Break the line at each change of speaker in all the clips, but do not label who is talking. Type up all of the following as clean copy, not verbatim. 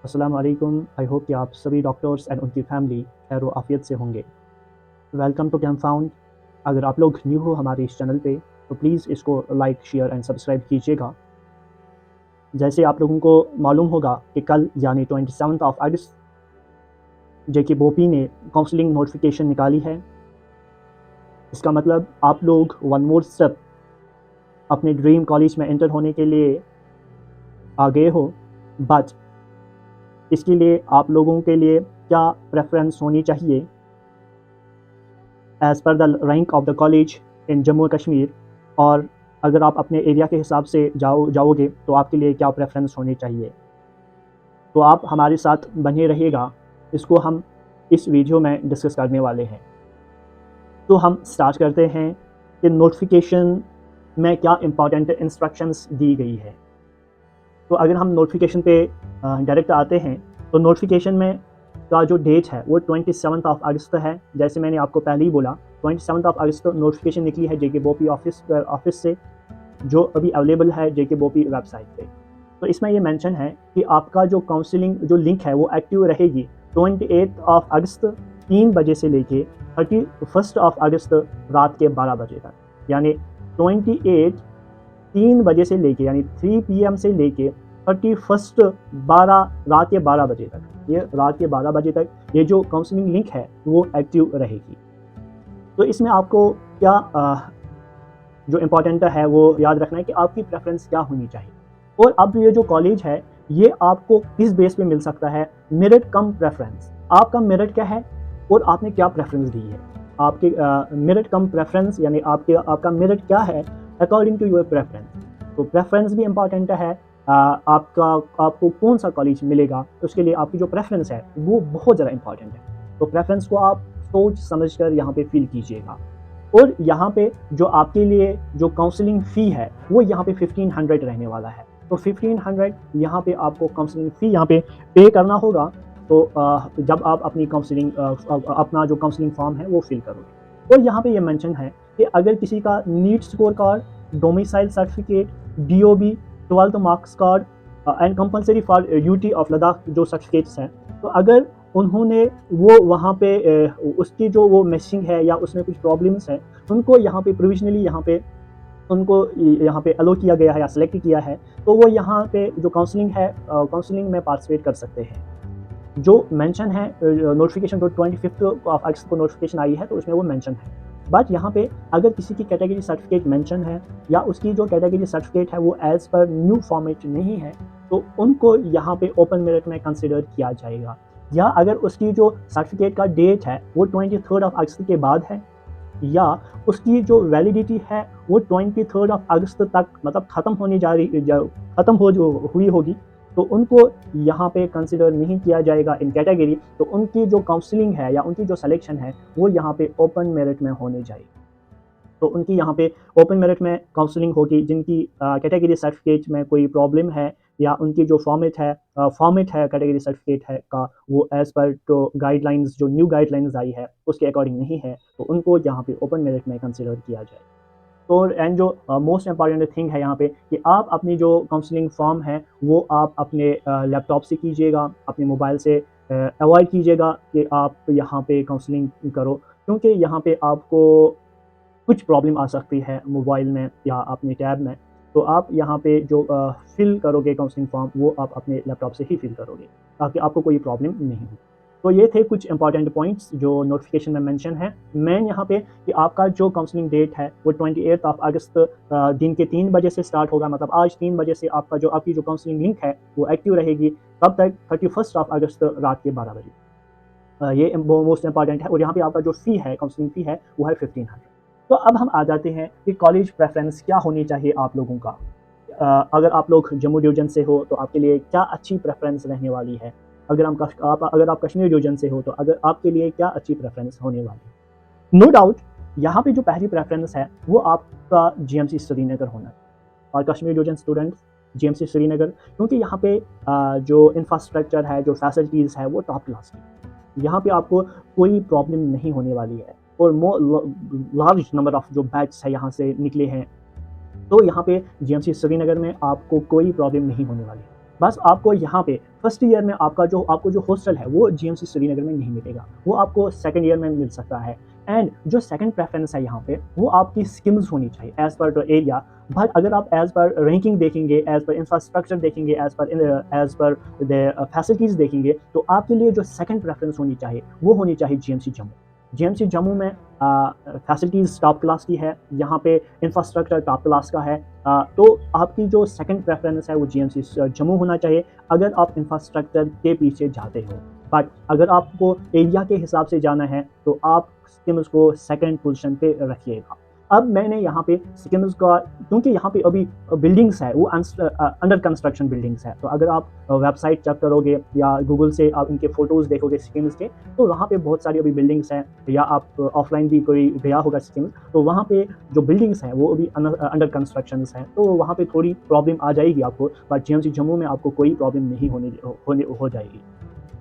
अस्सलाम वालेकुम। I hope कि आप सभी डॉक्टर्स एंड उनकी फैमिली खैर व आफियत से होंगे। Welcome to camp found. अगर आप लोग न्यू हो हमारे इस चैनल पे तो प्लीज़ इसको लाइक शेयर एंड सब्सक्राइब कीजिएगा। जैसे आप लोगों को मालूम होगा कि कल यानी 27 अगस्त जेके बोपी ने काउंसलिंग नोटिफिकेशन निकाली है। इसका मतलब आप लोग वन मोर स्टेप अपने ड्रीम कॉलेज में एंटर होने के लिए आ गए हो। बट इसके लिए आप लोगों के लिए क्या प्रेफरेंस होनी चाहिए as per the rank of the college in Jammu Kashmir, और अगर आप अपने एरिया के हिसाब से जाओगे तो आपके लिए क्या प्रेफरेंस होनी चाहिए। तो आप हमारे साथ बने रहिएगा, इसको हम इस वीडियो में डिस्कस करने वाले हैं। तो हम स्टार्ट करते हैं कि नोटिफिकेशन में क्या इंपॉर्टेंट इंस्ट्रक्शंस दी गई है। तो अगर हम नोटिफिकेशन पे डायरेक्ट आते हैं तो नोटिफिकेशन में का जो डेट है वो 27 अगस्त है। जैसे मैंने आपको पहले ही बोला 27 अगस्त नोटिफिकेशन निकली है जेके बोपी ऑफिस से, जो अभी अवेलेबल है जेके बोपी वेबसाइट पे। तो इसमें ये मेंशन है कि आपका जो काउंसलिंग जो लिंक है वो एक्टिव रहेगी 28 अगस्त 3 बजे से लेके 31 अगस्त रात के 12 बजे तक। यानी 28 3 बजे से लेके यानी 3 PM से लेके 31 रात के 12 बजे तक, ये रात के 12 बजे तक ये जो काउंसलिंग लिंक है वो एक्टिव रहेगी। तो इसमें आपको क्या जो इम्पोर्टेंट है वो याद रखना है कि आपकी प्रेफरेंस क्या होनी चाहिए। और अब ये जो कॉलेज है ये आपको किस बेस पे मिल सकता है, मेरिट कम प्रेफरेंस। आपका मेरिट क्या है और आपने क्या प्रेफरेंस दी है। आपके मेरिट कम प्रेफरेंस यानी आपका मेरिट क्या है अकॉर्डिंग टू योर प्रेफरेंस। तो प्रेफरेंस भी इम्पॉर्टेंट है। आपको कौन सा कॉलेज मिलेगा उसके लिए आपकी जो प्रेफरेंस है वो बहुत ज़्यादा इंपॉर्टेंट है। तो प्रेफरेंस को आप सोच समझ कर यहाँ पे फिल कीजिएगा। और यहाँ पे जो आपके लिए जो काउंसलिंग फ़ी है वो यहाँ पे 1500 रहने वाला है। तो 1500 यहाँ पे आपको काउंसलिंग फ़ी यहाँ पे पे करना होगा। तो जब आप अपनी अपना जो काउंसलिंग फॉर्म है वो फिल करोगे। और यहाँ पे ये मेंशन है कि अगर किसी का NEET score card, domicile certificate, DOB, 12th marks card and compulsory for UT of Ladakh जो सर्टिफिकेट्स हैं, तो अगर उन्होंने वो वहाँ पे उसकी जो वो मैचिंग है या उसमें कुछ प्रॉब्लम्स हैं, उनको यहाँ पे प्रोविजनली उनको यहाँ पे अलो किया गया है या सिलेक्ट किया है, तो वो यहाँ पे जो काउंसलिंग है काउंसलिंग में पार्टिसिपेट कर सकते हैं। जो मेंशन है नोटिफिकेशन जो 25 अगस्त को नोटिफिकेशन आई है तो उसमें वो मेंशन है। बट यहाँ पे अगर किसी की कैटेगरी सर्टिफिकेट मेंशन है या उसकी जो कैटेगरी सर्टिफिकेट है वो एज पर न्यू फॉर्मेट नहीं है, तो उनको यहाँ पे ओपन मेरिट में कंसिडर किया जाएगा। या अगर उसकी जो सर्टिफिकेट का डेट है वो 23 अगस्त के बाद है, या उसकी जो वैलिडिटी है वो 23 अगस्त तक मतलब ख़त्म हो जो हुई होगी, तो उनको यहाँ पे कंसिडर नहीं किया जाएगा इन कैटेगरी। तो उनकी जो काउंसलिंग है या उनकी जो सिलेक्शन है वो यहाँ पे ओपन मेरिट में होने जाएगी। तो उनकी यहाँ पे ओपन मेरिट में काउंसलिंग होगी जिनकी कैटेगरी सर्टिफिकेट में कोई प्रॉब्लम है या उनकी जो फॉर्मेट है कैटेगरी सर्टिफिकेट है का वो एज़ पर तो गाइडलाइंस जो न्यू गाइडलाइंस आई है उसके अकॉर्डिंग नहीं है, तो उनको यहाँ पे ओपन मेरिट में कंसिडर किया जाए। तो एंड जो मोस्ट इंपॉर्टेंट थिंग है यहाँ पे कि आप अपनी जो काउंसलिंग फॉर्म है वो आप अपने लैपटॉप से कीजिएगा, अपने मोबाइल से अवॉइड कीजिएगा कि आप यहाँ पे काउंसलिंग करो, क्योंकि यहाँ पे आपको कुछ प्रॉब्लम आ सकती है मोबाइल में या अपने टैब में। तो आप यहाँ पे जो फिल करोगे काउंसलिंग फॉर्म वो आप अपने लैपटॉप से ही फिल करोगे ताकि आपको कोई प्रॉब्लम नहीं हो। तो ये थे कुछ इंपॉर्टेंट पॉइंट्स जो नोटिफिकेशन में मेंशन है। मैं यहाँ पे कि आपका जो काउंसलिंग डेट है वो 28 अगस्त दिन के 3 बजे से स्टार्ट होगा। मतलब आज 3 बजे से आपकी जो काउंसलिंग लिंक है वो एक्टिव रहेगी, तब तक 31 अगस्त रात के 12 बजे। ये मोस्ट इंपॉर्टेंट है। और यहाँ पे आपका जो फ़ी है काउंसलिंग फ़ी है वो है 1500। तो अब हम आ जाते हैं कि कॉलेज प्रेफरेंस क्या होनी चाहिए आप लोगों का। अगर आप लोग जम्मू डिवीजन से हो तो आपके लिए क्या अच्छी प्रेफरेंस रहने वाली है। अगर आप कश्मीर डिवीजन से हो तो अगर आपके लिए क्या अच्छी प्रेफरेंस होने वाली है। नो डाउट यहाँ पे जो पहली प्रेफरेंस है वो आपका GMC श्रीनगर होना है, और Kashmir division students GMC Srinagar, क्योंकि यहाँ पे जो इंफ्रास्ट्रक्चर है, जो फैसिलिटीज़ है वो टॉप क्लास की। यहाँ पे आपको कोई प्रॉब्लम नहीं होने वाली है। और लार्ज नंबर ऑफ जो बैच है यहाँ से निकले हैं, तो यहाँ पे GMC श्रीनगर में आपको कोई प्रॉब्लम नहीं होने वाली है। बस आपको यहाँ पे फर्स्ट ईयर में आपको जो हॉस्टल है वो जीएमसी श्रीनगर में नहीं मिलेगा, वो आपको सेकंड ईयर में मिल सकता है। एंड जो सेकंड प्रेफरेंस है यहाँ पे वो आपकी स्किल्स होनी चाहिए as per the area. But अगर आप एज पर रैंकिंग देखेंगे, एज पर इंफ्रास्ट्रक्चर देखेंगे, एज पर द फैसिलिटीज़ देखेंगे, तो आपके लिए जो सेकंड प्रेफरेंस होनी चाहिए वो होनी चाहिए जीएमसी जम्मू। जीएमसी जम्मू में फैसिलिटीज़ टॉप क्लास की है, यहाँ पे इंफ्रास्ट्रक्चर टॉप क्लास का है। तो आपकी जो सेकंड प्रेफरेंस है वो जीएमसी जम्मू होना चाहिए अगर आप इंफ्रास्ट्रक्चर के पीछे जाते हो। बट अगर आपको एरिया के हिसाब से जाना है तो आप स्किम्स को सेकंड पोजीशन पे रखिएगा। अब मैंने यहाँ पे स्किम्स का, क्योंकि यहाँ पे अभी बिल्डिंग्स है वो अंडर कंस्ट्रक्शन बिल्डिंग्स है, तो अगर आप वेबसाइट चेक करोगे या गूगल से आप इनके फ़ोटोज़ देखोगे स्किम्स के, तो वहाँ पे बहुत सारी अभी बिल्डिंग्स हैं, या आप ऑफलाइन भी कोई गया होगा स्किम्स, तो वहाँ पे जो बिल्डिंग्स हैं वो अभी अंडर कंस्ट्रक्शंस हैं, तो वहाँ पे थोड़ी प्रॉब्लम आ जाएगी आपको। बट जीएमसी जम्मू में आपको कोई प्रॉब्लम नहीं हो जाएगी।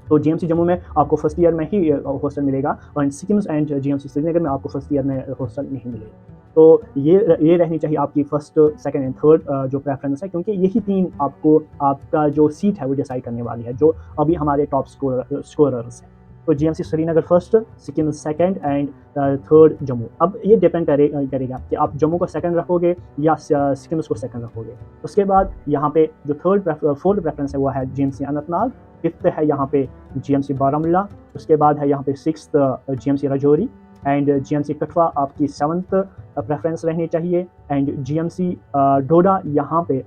तो जीएमसी जम्मू में आपको फर्स्ट ईयर में ही हॉस्टल मिलेगा, और सिक्किम्स एंड जीएमसी श्रीनगर में आपको फर्स्ट ईयर में हॉस्टल नहीं मिलेगा। तो ये रहनी चाहिए आपकी फर्स्ट, सेकंड एंड थर्ड जो प्रेफरेंस है, क्योंकि यही तीन आपको आपका जो सीट है वो डिसाइड करने वाली है, जो अभी हमारे टॉप स्कोरर्स हैं। तो GMC Srinagar first, Sikkim second and third Jammu. अब ये डिपेंड करेगा कि आप जम्मू को सेकंड रखोगे या सिक्किम को सेकंड रखोगे। उसके बाद यहाँ पे जो फोर्थ प्रेफरेंस है वो है जीएमसी अनंतनाग, फिफ्थ है यहाँ पे जीएमसी बारामूला, उसके बाद है यहाँ पे sixth GMC Rajouri, and GMC Kathua आपकी सेवन्थ प्रेफरेंस रहनी चाहिए, एंड जीएमसी डोडा यहाँ पे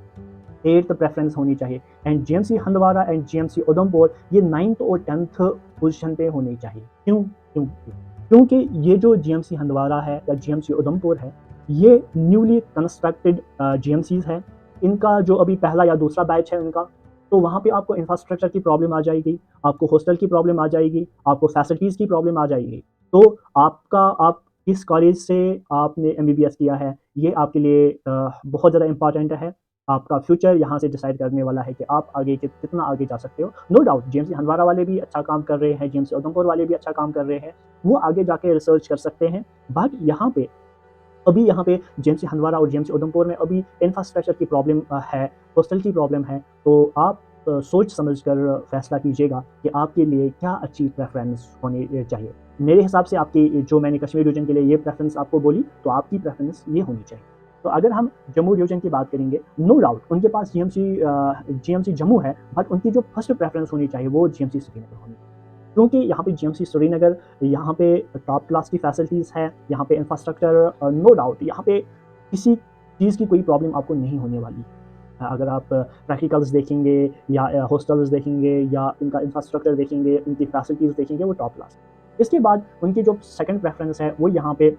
एट्थ प्रेफरेंस होनी चाहिए, and GMC Handwara and GMC Udhampur ये 9th और 10th पोजीशन पे होनी चाहिए। क्योंकि ये जो जीएमसी हंदवाड़ा है या जीएमसी उधमपुर है, ये न्यूली कंस्ट्रक्टेड जीएमसीज है। इनका जो अभी पहला या दूसरा बैच है इनका, तो वहाँ पे आपको इंफ्रास्ट्रक्चर की प्रॉब्लम आ जाएगी, आपको हॉस्टल की प्रॉब्लम आ जाएगी, आपको फैसिलिटीज़ की प्रॉब्लम आ जाएगी। तो आप किस कॉलेज से आपने एमबीबीएस किया है, ये आपके लिए बहुत ज़्यादा इंपॉर्टेंट है। आपका फ्यूचर यहाँ से डिसाइड करने वाला है कि आप आगे कितना आगे जा सकते हो। नो डाउट जीएमसी हंदवाड़ा वाले भी अच्छा काम कर रहे हैं, जीएमसी उधमपुर वाले भी अच्छा काम कर रहे हैं, वो आगे जाके रिसर्च कर सकते हैं। बट यहाँ पे जीएमसी हंदवाड़ा और जीएमसी उधमपुर में अभी इंफ्रास्ट्रक्चर की प्रॉब्लम है, हॉस्टल की प्रॉब्लम है। तो आप सोच समझ कर फैसला कीजिएगा कि आपके लिए क्या अच्छी प्रेफरेंस होनी चाहिए। मेरे हिसाब से आपकी, जो मैंने कश्मीर रीजन के लिए ये प्रेफरेंस आपको बोली, तो आपकी प्रेफरेंस ये होनी चाहिए। तो अगर हम जम्मू रीजन की बात करेंगे, नो डाउट उनके पास जीएमसी जम्मू है, बट उनकी जो फर्स्ट प्रेफरेंस होनी चाहिए वो जीएमसी श्रीनगर होनी चाहिए। क्योंकि यहाँ पे जीएमसी श्रीनगर, यहाँ पे टॉप क्लास की फैसिलिटीज़ है, यहाँ पे इंफ्रास्ट्रक्चर, नो डाउट यहाँ पे किसी चीज़ की कोई प्रॉब्लम आपको नहीं होने वाली। अगर आप प्रैक्टिकल्स देखेंगे या हॉस्टल्स देखेंगे या इनका इंफ्रास्ट्रक्चर देखेंगे, उनकी फैसिलिटीज़ देखेंगे, वो टॉप क्लास। इसके बाद उनकी जो सेकंड प्रेफरेंस है वो यहाँ पे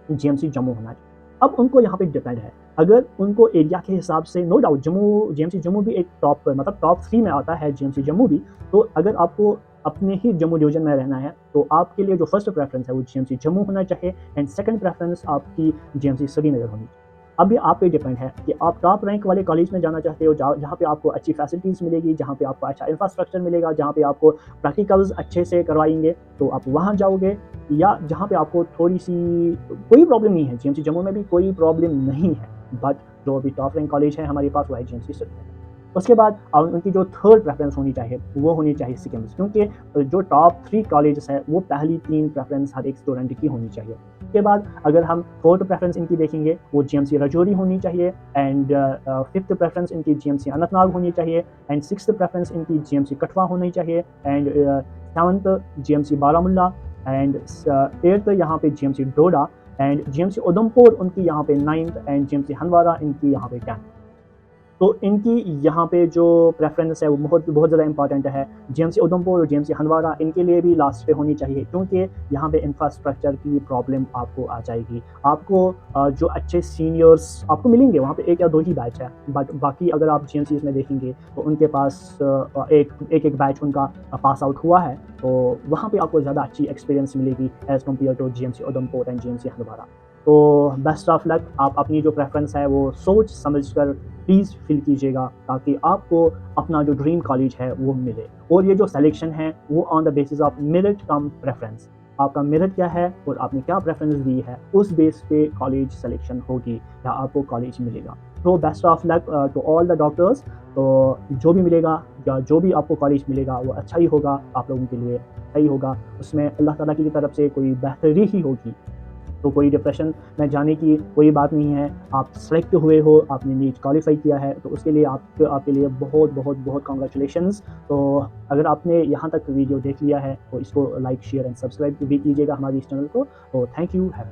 जीएमसी जम्मू होना चाहिए। अब उनको यहाँ पे डिपेंड है, अगर उनको एरिया के हिसाब से, नो डाउट जीएमसी जम्मू भी एक टॉप 3 में आता है जीएमसी जम्मू भी। तो अगर आपको अपने ही जम्मू डिवीजन में रहना है तो आपके लिए जो फर्स्ट प्रेफरेंस है वो जीएमसी जम्मू होना चाहिए, एंड सेकंड प्रेफरेंस आपकी जीएमसी श्रीनगर होनी चाहिए। अब ये आप पे डिपेंड है कि आप टॉप रैंक वाले कॉलेज में जाना चाहते हो, जहाँ पे आपको अच्छी फैसिलिटीज़ मिलेगी, जहाँ पे आपको अच्छा इंफ्रास्ट्रक्चर मिलेगा, जहाँ पे आपको प्रैक्टिकल्स अच्छे से करवाएंगे, तो आप वहाँ जाओगे, या जहाँ पे आपको थोड़ी सी कोई प्रॉब्लम नहीं है, जीएमसी जम्मू में भी कोई प्रॉब्लम नहीं है, बट जो अभी टॉप रैंक कॉलेज है हमारे पास वो है जीएमसी श्रीनगर। उसके बाद उनकी जो थर्ड प्रेफरेंस होनी चाहिए वो होनी चाहिए सिक्किम्स, क्योंकि जो टॉप 3 कॉलेजेस है वो पहली 3 प्रेफरेंस हर एक स्टूडेंट की होनी चाहिए। उसके बाद अगर हम फोर्थ प्रेफरेंस इनकी देखेंगे वो जीएमसी राजौरी होनी चाहिए, एंड फिफ्थ प्रेफरेंस इनकी जीएमसी अनंतनाग होनी चाहिए, एंड सिक्स्थ प्रेफरेंस इनकी जीएमसी कठुआ होनी चाहिए, and seventh GMC Baramulla, and eighth यहाँ पे GMC Doda, and GMC Udhampur उनकी यहाँ पे 9th, एंड जीएमसी हंदवाड़ा इनकी यहाँ पे 10th। तो इनकी यहाँ पे जो प्रेफरेंस है वो बहुत ज़्यादा इंपॉर्टेंट है। जीएमसी उधमपुर और जीएमसी हंदवाड़ा इनके लिए भी लास्ट पे होनी चाहिए, क्योंकि यहाँ पे इंफ्रास्ट्रक्चर की प्रॉब्लम आपको आ जाएगी। आपको जो अच्छे सीनियर्स आपको मिलेंगे वहाँ पे 1 या 2 ही बैच है, बट बाकी अगर आप जीएमसीज़ में देखेंगे तो उनके पास एक बैच उनका पास आउट हुआ है, तो वहाँ पे आपको ज़्यादा अच्छी एक्सपीरियंस मिलेगी as compare to GMC Udhampur and GMC Handwara. तो बेस्ट ऑफ लक, आप अपनी जो प्रेफरेंस है वो सोच समझ कर प्लीज़ फिल कीजिएगा, ताकि आपको अपना जो ड्रीम कॉलेज है वो मिले। और ये जो सिलेक्शन है वो on the basis of merit come preference, आपका मेरिट क्या है और आपने क्या प्रेफरेंस दी है, उस बेस पे कॉलेज सिलेक्शन होगी या आपको कॉलेज मिलेगा। तो best of luck to all the doctors. तो जो भी मिलेगा या जो भी आपको कॉलेज मिलेगा वो अच्छा ही होगा, आप लोगों के लिए सही होगा, उसमें अल्लाह ताला की तरफ से कोई बेहतरी ही होगी। तो कोई डिप्रेशन में जाने की कोई बात नहीं है। आप सेलेक्ट हुए हो, आपने नीट क्वालिफ़ाई किया है, तो उसके लिए आपके लिए बहुत बहुत बहुत कांग्रेचुलेशंस। तो अगर आपने यहाँ तक वीडियो देख लिया है तो इसको लाइक, शेयर एंड सब्सक्राइब भी कीजिएगा हमारे इस चैनल को। तो थैंक यू। हैव